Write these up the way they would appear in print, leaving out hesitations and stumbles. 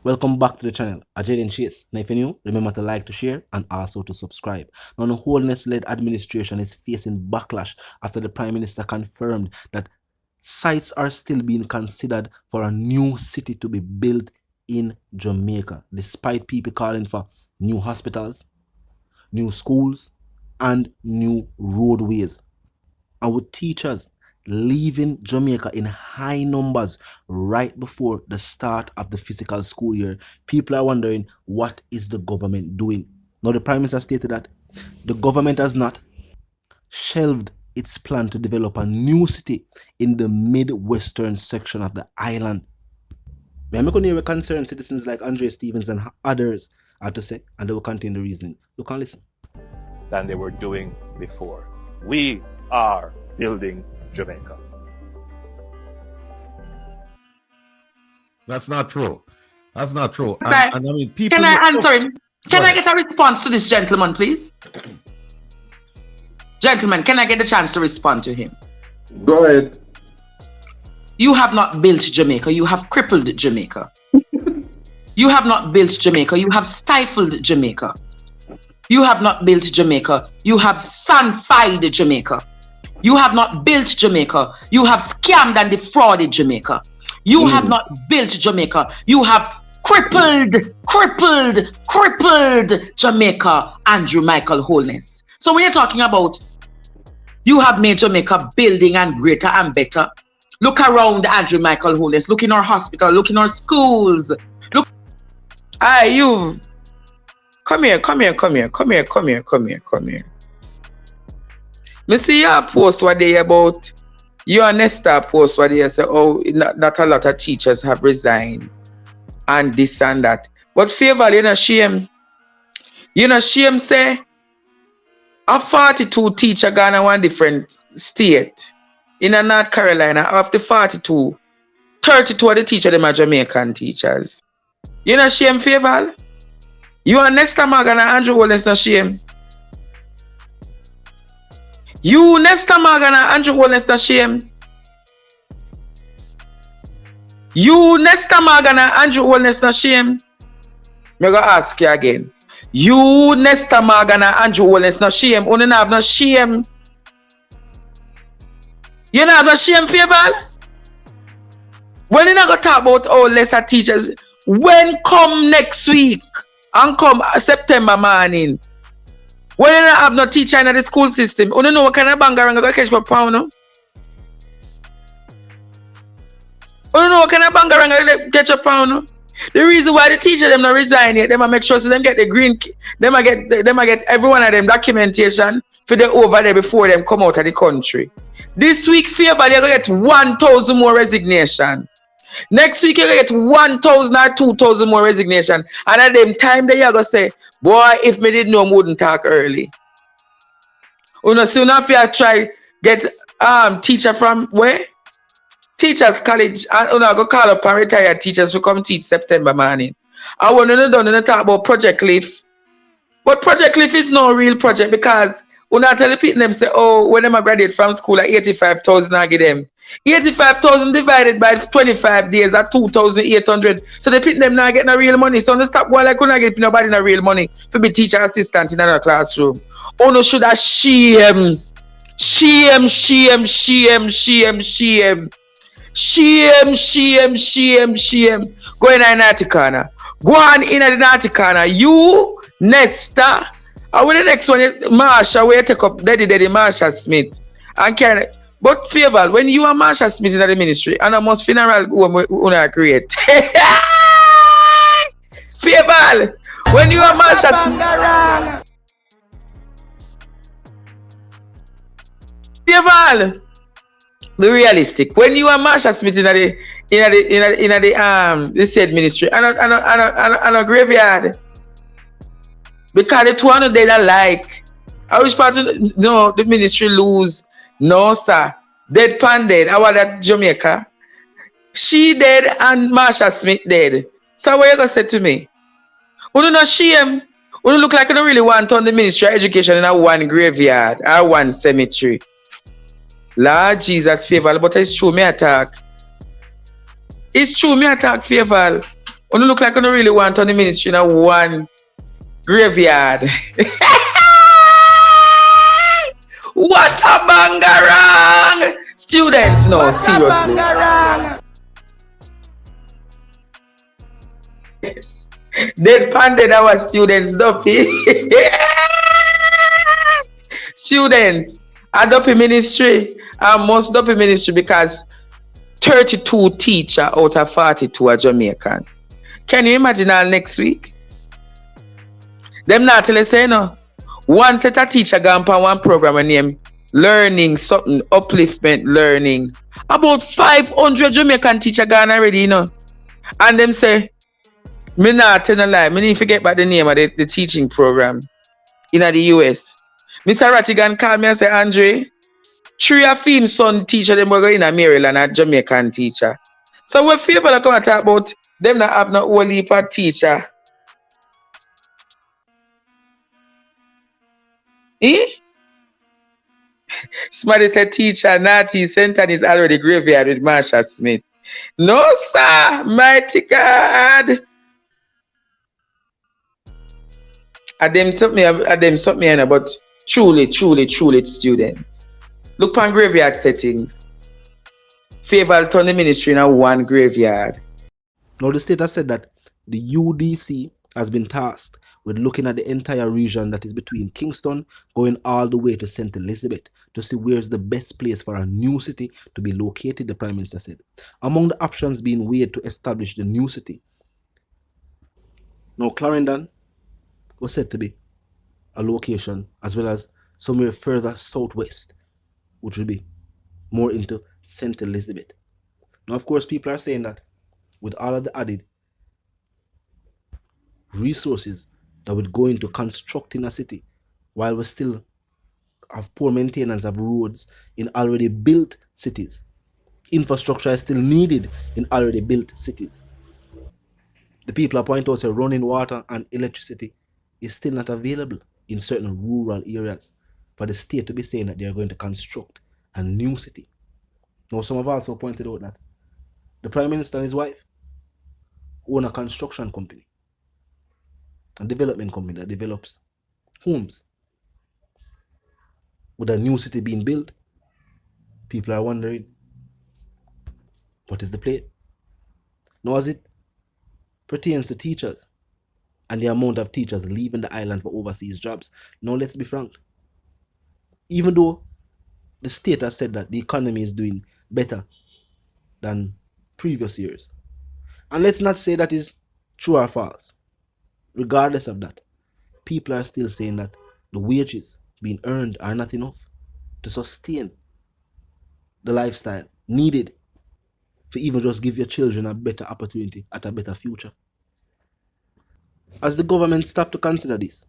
Welcome back to the channel, Jaden Chase. Now if you're new, remember to like, to share, and also to subscribe. Now the Holness-led administration is facing backlash after the Prime Minister confirmed that sites are still being considered for a new city to be built in Jamaica, despite people calling for new hospitals, new schools, and new roadways. And with teachers leaving Jamaica in high numbers right before the start of the physical school year, people are wondering, what is the government doing? Now, the Prime Minister stated that the government has not shelved its plan to develop a new city in the mid-western section of the island. We are making with concerned citizens like Andre Stevens and others are to say, and they will continue the reasoning. Look and listen. Than they were doing before. We are building Jamaica. That's not true. That's not true. I mean, people. Can I answer him? Can I get a response to this gentleman, please? Gentlemen, can I get a chance to respond to him? Go ahead. You have not built Jamaica. You have crippled Jamaica. You have not built Jamaica. You have stifled Jamaica. You have not built Jamaica. You have sanfied Jamaica. You have not built Jamaica. You have scammed and defrauded Jamaica. You have not built Jamaica. You have crippled Jamaica, Andrew Michael Holness. So when you're talking about you have made Jamaica building and greater and better, look around, Andrew Michael Holness. Look in our hospital. Look in our schools. Look. You. Come here. Me see your post what they about. Your Nesta post what they say, oh, not a lot of teachers have resigned and this and that. But favor, you know shame. You know shame say a 42 teacher gone in one different state in a North Carolina. Of the 42, 32 of the teachers them are Jamaican teachers. You know shame, favor. You are Nesta Morgan and Andrew Holness, no shame. You Nesta Morgan and Andrew Holness, no shame. You Nesta Morgan and Andrew Holness, no shame. Me go ask you again. You Nesta Morgan and Andrew Holness, no shame. You don't have no shame. You don't have no shame, favor. When you not go talk about all lesser teachers, when come next week? And come September morning. When you don't have no teacher in the school system, you don't know what kind of bangarang go catch for pound, no? You don't know what kind of bangarang catch a pound, no? The reason why the teacher them not resign yet, them make sure so them get the green, them get every one of them documentation for them over there before them come out of the country. This week, favor they gonna get 1,000 more resignation. Next week you get 1,000 or 2,000 more resignation. And at them time they are gonna say, boy, if me did know, I wouldn't talk early. You know, soon after I try get teacher from where? Teachers college, and you know, go call up and retired teachers to come teach September morning. I want to know talk about Project Cliff. But Project Cliff is no real project because when I tell the people them say, oh, when them graduate from school at 85,000 I give them. 85,000 divided by 25 days at 2,800. So the people them not get no real money. So no stop while I couldn't get nobody no real money to be teacher assistant in another classroom. Oh no, should I shame. Shame. Go in an article. Go on in an article. You, Nesta. And when the next one is Marsha, where you take up Daddy Marsha Smith. And carry. But favor, when you are Marsha Smith in the ministry, and I must funeral when I create. Favor, when you are Marsha Smith. Favor, be realistic. When you are Marsha Smith in the said ministry, and a graveyard. Because the 200 they don't like. I wish part of the ministry lose. No, sir. Dead pan dead. I want that Jamaica. She dead and Marsha Smith dead. So what you gonna say to me? You don't know shame. You don't look like you don't really want on the Ministry of Education in a one graveyard or one cemetery. Lord Jesus, favor, but it's true me attack. It's true me attack favor. You look like you don't really want on the ministry in a one graveyard. What a bangarang! Students, no, seriously. Dead panded our students, Duppy. Students, a Duppy ministry, I must Duppy ministry because 32 teacher out of 42 are Jamaican. Can you imagine all next week? Them not tell us say no. One set of teacher gone on one program named Learning something, upliftment learning. About 500 Jamaican teacher gone already, you know. And them say, me not tell a lie, me need to forget about the name of the teaching program in the US. Mr. Rattigan called me and say, Andre, 3 of him son teacher, them were going in Maryland, a Jamaican teacher. So what people are going to talk about, them not have no whole heap of teacher. Eh? Somebody said teacher, naughty, Senton is already graveyard with Marsha Smith. No, sir, mighty God. Them something, but truly, students. Look on graveyard settings. Favor turn the ministry in one graveyard. Now the state has said that the UDC has been tasked with looking at the entire region that is between Kingston going all the way to St. Elizabeth to see where is the best place for a new city to be located, the Prime Minister said. Among the options being weighed to establish the new city, now Clarendon was said to be a location, as well as somewhere further southwest, which would be more into St. Elizabeth. Now, of course, people are saying that with all of the added resources that would go into constructing a city, while we still have poor maintenance of roads in already built cities, infrastructure is still needed in already built cities. The people are pointing out that running water and electricity is still not available in certain rural areas for the state to be saying that they are going to construct a new city. Now, some have also pointed out that the Prime Minister and his wife own a construction company, a development company that develops homes. With a new city being built, people are wondering, what is the play? Now, as it pertains to teachers and the amount of teachers leaving the island for overseas jobs, now let's be frank. Even though the state has said that the economy is doing better than previous years, and let's not say that is true or false, regardless of that, people are still saying that the wages being earned are not enough to sustain the lifestyle needed for even just give your children a better opportunity at a better future. As the government stop to consider this,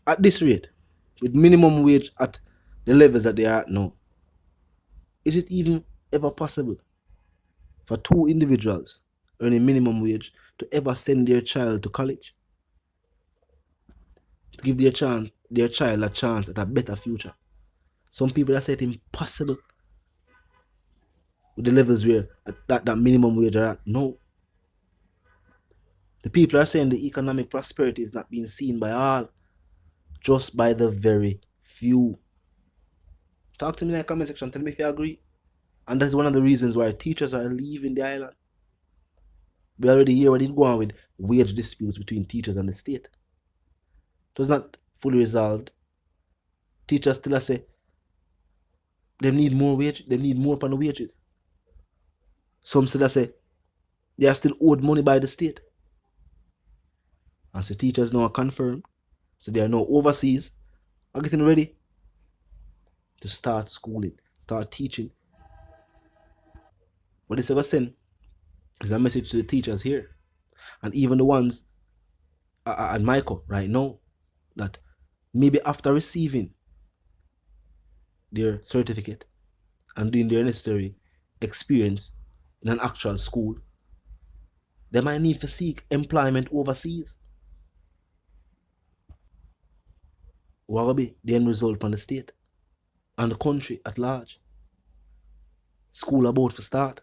at this rate, with minimum wage at the levels that they are at now, is it even ever possible for 2 individuals earning minimum wage to ever send their child to college? To give their child a chance at a better future? Some people have said it impossible with the levels where that minimum wage are at. No. The people are saying the economic prosperity is not being seen by all, just by the very few. Talk to me in the comment section. Tell me if you agree. And that's one of the reasons why teachers are leaving the island. We already hear what it go on with wage disputes between teachers and the state. It was not fully resolved. Teachers still say they need more wage, they need more upon the wages. Some still say they are still owed money by the state. As the teachers now are confirmed, so they are now overseas, are getting ready to start schooling, start teaching. What this ever send is a message to the teachers here, and even the ones at Michael right now, that maybe after receiving their certificate and doing their necessary experience in an actual school, they might need to seek employment overseas. What will be the end result on the state and the country at large? School about to start.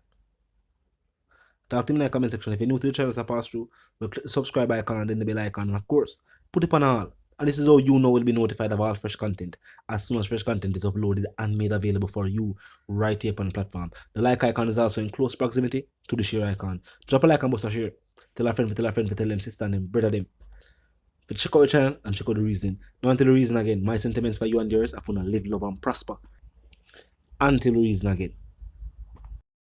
Talk to me in the comment section. If you're new to the channel, so pass through, click the subscribe icon and then the bell icon. And of course, put it on all. And this is how you know will be notified of all fresh content as soon as fresh content is uploaded and made available for you right here on the platform. The like icon is also in close proximity to the share icon. Drop a like and bust a share. Tell a friend, tell them, sister and them, brother them. If you check out the channel and check out the reason. Now until the reason again, my sentiments for you and yours are for to live, love and prosper. Until the reason again.